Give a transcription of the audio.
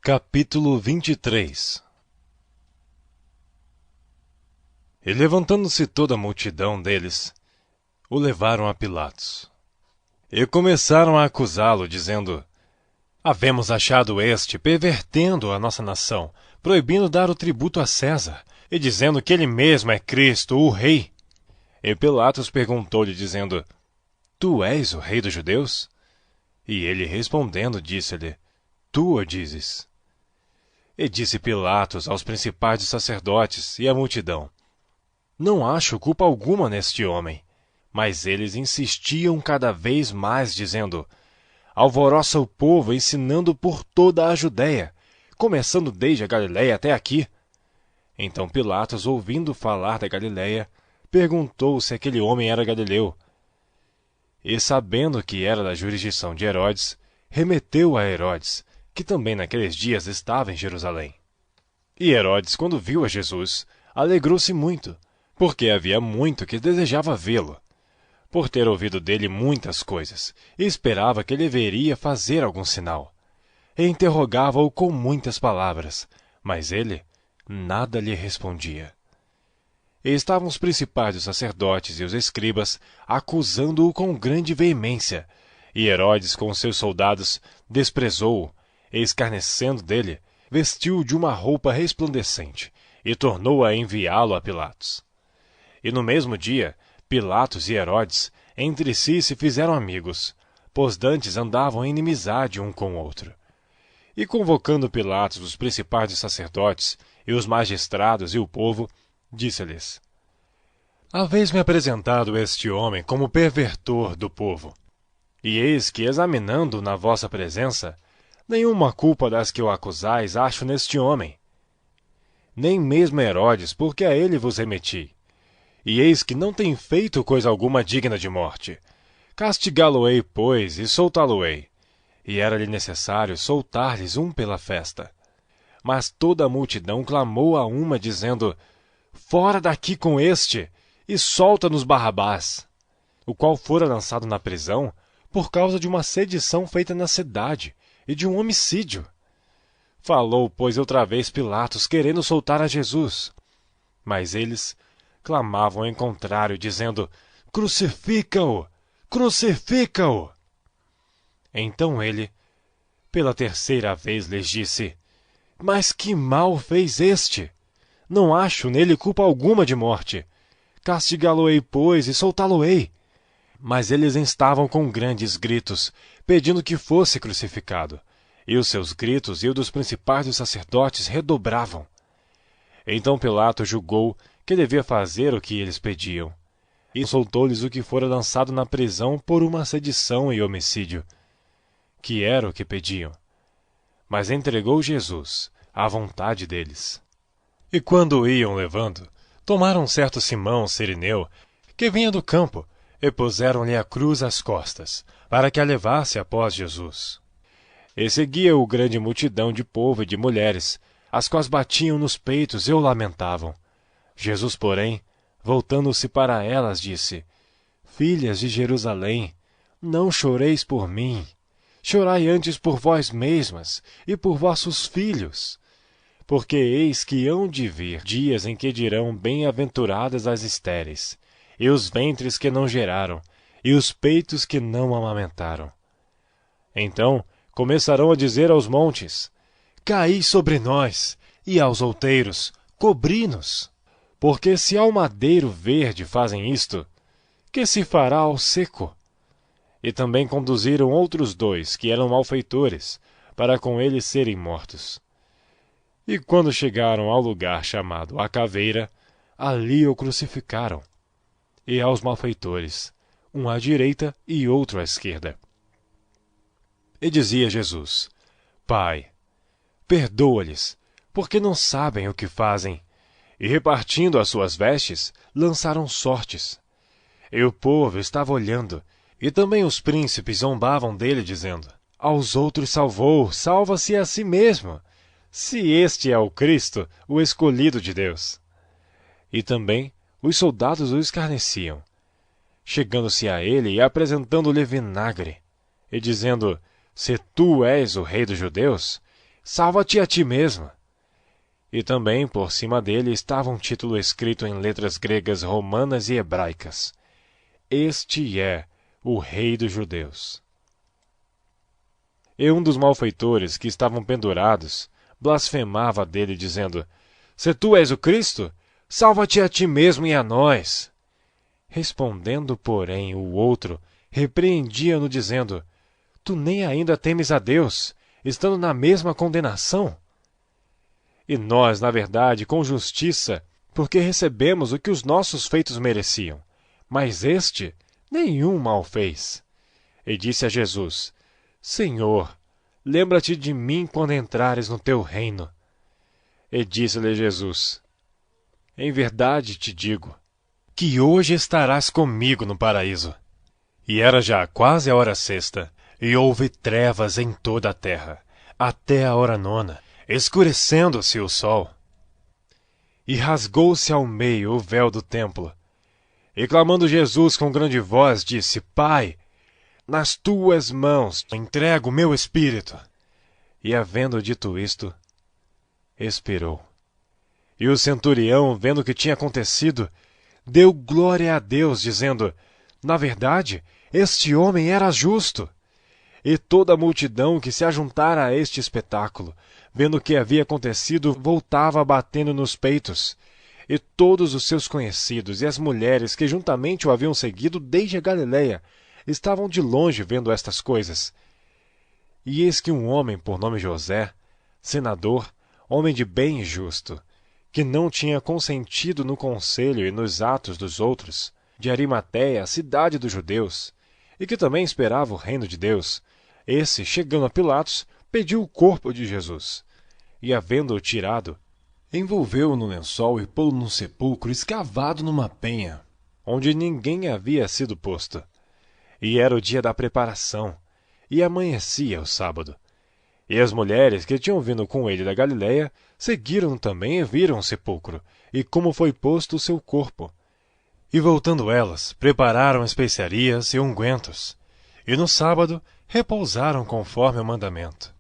Capítulo 23. E levantando-se toda a multidão deles, o levaram a Pilatos. E começaram a acusá-lo, dizendo: Havemos achado este pervertendo a nossa nação, proibindo dar o tributo a César, e dizendo que ele mesmo é Cristo, o Rei. E Pilatos perguntou-lhe, dizendo: Tu és o Rei dos Judeus? E ele respondendo, disse-lhe: Tu o dizes. E disse Pilatos aos principais dos sacerdotes e à multidão: Não acho culpa alguma neste homem. Mas eles insistiam cada vez mais, dizendo: Alvoroça o povo, ensinando por toda a Judéia, começando desde a Galiléia até aqui. Então Pilatos, ouvindo falar da Galiléia, perguntou se aquele homem era galileu. E sabendo que era da jurisdição de Herodes, remeteu a Herodes, que também naqueles dias estava em Jerusalém. E Herodes, quando viu a Jesus, alegrou-se muito, porque havia muito que desejava vê-lo, por ter ouvido dele muitas coisas, e esperava que ele veria fazer algum sinal. E interrogava-o com muitas palavras, mas ele nada lhe respondia. E estavam os principais dos sacerdotes e os escribas acusando-o com grande veemência, e Herodes com seus soldados desprezou-o, e escarnecendo dele, vestiu-o de uma roupa resplandecente, e tornou a enviá-lo a Pilatos. E no mesmo dia, Pilatos e Herodes entre si se fizeram amigos, pois dantes andavam em inimizade um com o outro. E convocando Pilatos os principais dos sacerdotes, e os magistrados e o povo, disse-lhes: Haveis-me apresentado este homem como pervertor do povo. E eis que, examinando na vossa presença, nenhuma culpa das que o acusais acho neste homem. Nem mesmo Herodes, porque a ele vos remeti. E eis que não tem feito coisa alguma digna de morte. Castigá-lo-ei, pois, e soltá-lo-ei. E era-lhe necessário soltar-lhes um pela festa. Mas toda a multidão clamou a uma, dizendo: Fora daqui com este, e solta-nos Barrabás, o qual fora lançado na prisão por causa de uma sedição feita na cidade e de um homicídio. Falou, pois, outra vez Pilatos, querendo soltar a Jesus. Mas eles clamavam em contrário, dizendo: Crucifica-o! Crucifica-o! Então ele, pela terceira vez, lhes disse: Mas que mal fez este? Não acho nele culpa alguma de morte. Castigá-lo-ei, pois, e soltá-lo-ei. Mas eles estavam com grandes gritos, pedindo que fosse crucificado. E os seus gritos e o dos principais dos sacerdotes redobravam. Então Pilatos julgou que devia fazer o que eles pediam, e soltou-lhes o que fora lançado na prisão por uma sedição e homicídio, que era o que pediam. Mas entregou Jesus à vontade deles. E quando o iam levando, tomaram certo Simão Cirineu, que vinha do campo, e puseram-lhe a cruz às costas, para que a levasse após Jesus. E seguia-o grande multidão de povo e de mulheres, as quais batiam nos peitos e o lamentavam. Jesus, porém, voltando-se para elas, disse: Filhas de Jerusalém, não choreis por mim, chorai antes por vós mesmas e por vossos filhos. Porque eis que hão de vir dias em que dirão: Bem-aventuradas as estéreis, e os ventres que não geraram, e os peitos que não amamentaram. Então começarão a dizer aos montes: Caí sobre nós, e aos outeiros: Cobri-nos. Porque se ao madeiro verde fazem isto, que se fará ao seco? E também conduziram outros 2, que eram malfeitores, para com eles serem mortos. E quando chegaram ao lugar chamado A Caveira, ali o crucificaram, e aos malfeitores, um à direita e outro à esquerda. E dizia Jesus: Pai, perdoa-lhes, porque não sabem o que fazem. E repartindo as suas vestes, lançaram sortes. E o povo estava olhando, e também os príncipes zombavam dele, dizendo: Aos outros salvou, salva-se a si mesmo, se este é o Cristo, o escolhido de Deus. E também os soldados o escarneciam, chegando-se a ele e apresentando-lhe vinagre, e dizendo: Se tu és o rei dos judeus, salva-te a ti mesmo. E também por cima dele estava um título escrito em letras gregas, romanas e hebraicas: Este é o Rei dos Judeus. E um dos malfeitores que estavam pendurados blasfemava dele, dizendo: Se tu és o Cristo, salva-te a ti mesmo e a nós. Respondendo, porém, o outro repreendia-no, dizendo: Tu nem ainda temes a Deus, estando na mesma condenação? E nós, na verdade, com justiça, porque recebemos o que os nossos feitos mereciam. Mas este nenhum mal fez. E disse a Jesus: Senhor, lembra-te de mim quando entrares no teu reino. E disse-lhe Jesus: Em verdade te digo, que hoje estarás comigo no paraíso. E era já quase a hora sexta, e houve trevas em toda a terra, até a hora nona, escurecendo-se o sol. E rasgou-se ao meio o véu do templo. E clamando Jesus com grande voz, disse: Pai, nas tuas mãos entrego o meu espírito. E havendo dito isto, expirou. E o centurião, vendo o que tinha acontecido, deu glória a Deus, dizendo: Na verdade, este homem era justo. E toda a multidão que se ajuntara a este espetáculo, vendo o que havia acontecido, voltava batendo nos peitos. E todos os seus conhecidos e as mulheres que juntamente o haviam seguido desde a Galiléia estavam de longe vendo estas coisas. E eis que um homem por nome José, senador, homem de bem e justo, que não tinha consentido no conselho e nos atos dos outros, de Arimateia, cidade dos judeus, e que também esperava o reino de Deus, esse, chegando a Pilatos, pediu o corpo de Jesus. E, havendo-o tirado, envolveu-o no lençol e pô-lo num sepulcro escavado numa penha, onde ninguém havia sido posto. E era o dia da preparação, e amanhecia o sábado. E as mulheres que tinham vindo com ele da Galiléia seguiram-no também e viram o sepulcro, e como foi posto o seu corpo. E voltando elas, prepararam especiarias e ungüentos, e no sábado repousaram conforme o mandamento.